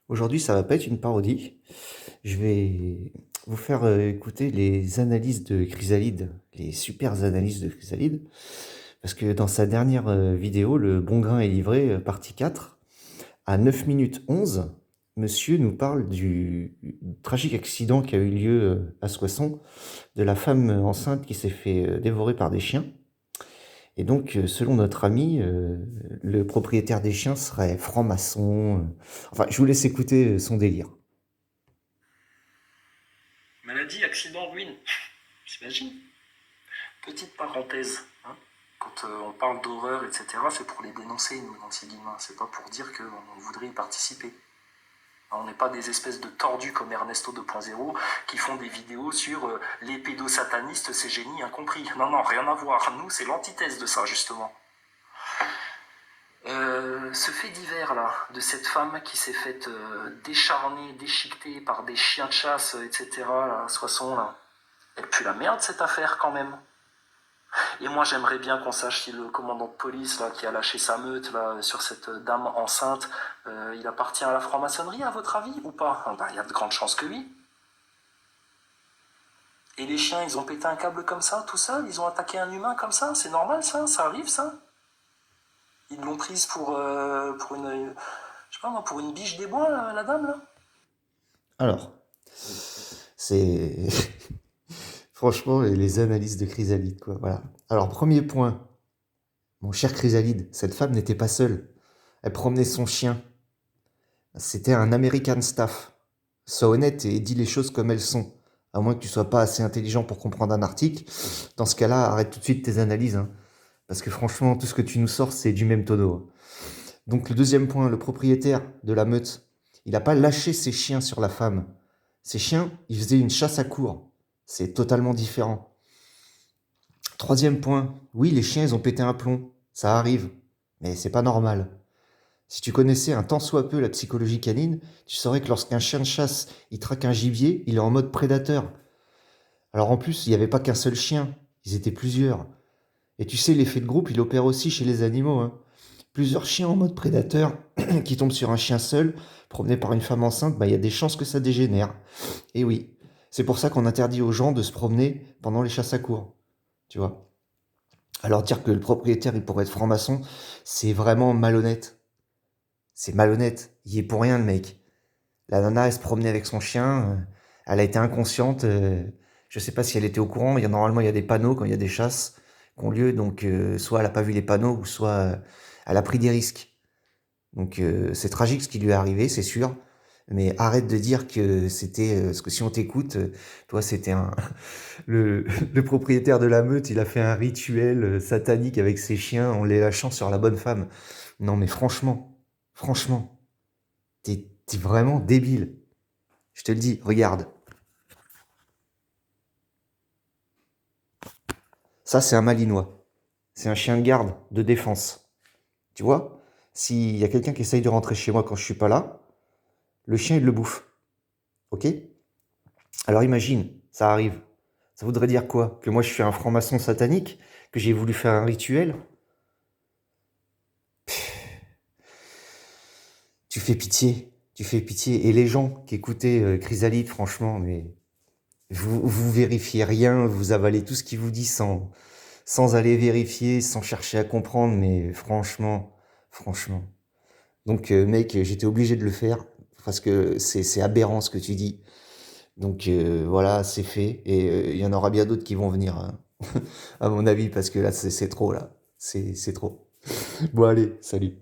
Aujourd'hui, ça va pas être une parodie. Je vais vous faire écouter les analyses de Chrysalide, les super analyses de Chrysalide, parce que dans sa dernière vidéo, Le bon grain est livré, partie 4, à 9 minutes 11, monsieur nous parle du tragique accident qui a eu lieu à Soissons, de la femme enceinte qui s'est fait dévorer par des chiens. Et donc, selon notre ami, le propriétaire des chiens serait franc-maçon. Enfin, je vous laisse écouter son délire. Maladie, accident, ruine. J'imagine. Petite parenthèse, hein. Quand on parle d'horreur, etc., c'est pour les dénoncer, nous, dans ces guillemets. C'est pas pour dire qu'on voudrait y participer. On n'est pas des espèces de tordus comme Ernesto 2.0 qui font des vidéos sur les pédosatanistes, c'est génie incompris. Non, non, rien à voir. Nous, c'est l'antithèse de ça, justement. Ce fait divers là, de cette femme qui s'est faite décharner, déchiqueter par des chiens de chasse, etc., là, à Soissons, là. Elle pue la merde cette affaire quand même. Et moi j'aimerais bien qu'on sache si le commandant de police là, qui a lâché sa meute là, sur cette dame enceinte, il appartient à la franc-maçonnerie à votre avis ou pas? Ben, il y a de grandes chances que oui. Et les chiens, ils ont pété un câble comme ça, tout seul? Ils ont attaqué un humain comme ça? C'est normal ça? Ça arrive ça? Ils l'ont prise pour une, je sais pas moi, pour une biche des bois, la dame là? Alors, c'est franchement les analyses de Chrysalide, quoi. Voilà. Alors, premier point, mon cher Chrysalide, cette femme n'était pas seule. Elle promenait son chien. C'était un American Staff. Sois honnête et dis les choses comme elles sont. À moins que tu sois pas assez intelligent pour comprendre un article. Dans ce cas-là, arrête tout de suite tes analyses, hein. Parce que franchement, tout ce que tu nous sors, c'est du même tonneau. Donc le deuxième point, le propriétaire de la meute, il n'a pas lâché ses chiens sur la femme. Ces chiens, ils faisaient une chasse à courre. C'est totalement différent. Troisième point, oui, les chiens, ils ont pété un plomb. Ça arrive. Mais c'est pas normal. Si tu connaissais un tant soit peu la psychologie canine, tu saurais que lorsqu'un chien de chasse, il traque un gibier, il est en mode prédateur. Alors en plus, il n'y avait pas qu'un seul chien. Ils étaient plusieurs. Et tu sais, l'effet de groupe, il opère aussi chez les animaux, hein. Plusieurs chiens en mode prédateur qui tombent sur un chien seul, promené par une femme enceinte, bah, il y a des chances que ça dégénère. Et oui, c'est pour ça qu'on interdit aux gens de se promener pendant les chasses à courre, tu vois. Alors dire que le propriétaire, il pourrait être franc-maçon, c'est vraiment malhonnête. C'est malhonnête. Il y est pour rien, le mec. La nana, elle se promenait avec son chien, elle a été inconsciente, je sais pas si elle était au courant, normalement il y a des panneaux quand il y a des chasses qui ont lieu, donc soit elle a pas vu les panneaux, ou soit elle a pris des risques. Donc c'est tragique ce qui lui est arrivé, c'est sûr. Mais arrête de dire que c'était... parce que si on t'écoute, toi c'était un... le propriétaire de la meute, il a fait un rituel satanique avec ses chiens en les lâchant sur la bonne femme. Non mais franchement, t'es vraiment débile. Je te le dis, regarde. Ça c'est un malinois. C'est un chien de garde, de défense. Tu vois? S'il y a quelqu'un qui essaye de rentrer chez moi quand je suis pas là, le chien il le bouffe. Ok? Alors imagine, ça arrive. Ça voudrait dire quoi? Que moi je suis un franc-maçon satanique? Que j'ai voulu faire un rituel? Tu fais pitié. Tu fais pitié. Et les gens qui écoutaient Chrysalide, franchement, mais vous vérifiez rien, vous avalez tout ce qu'il vous dit sans aller vérifier, sans chercher à comprendre, mais franchement. Donc mec, j'étais obligé de le faire parce que c'est aberrant ce que tu dis. Donc voilà, c'est fait. Et il y en aura bien d'autres qui vont venir, hein, à mon avis, parce que là, c'est trop, là. C'est trop. Bon, allez, salut.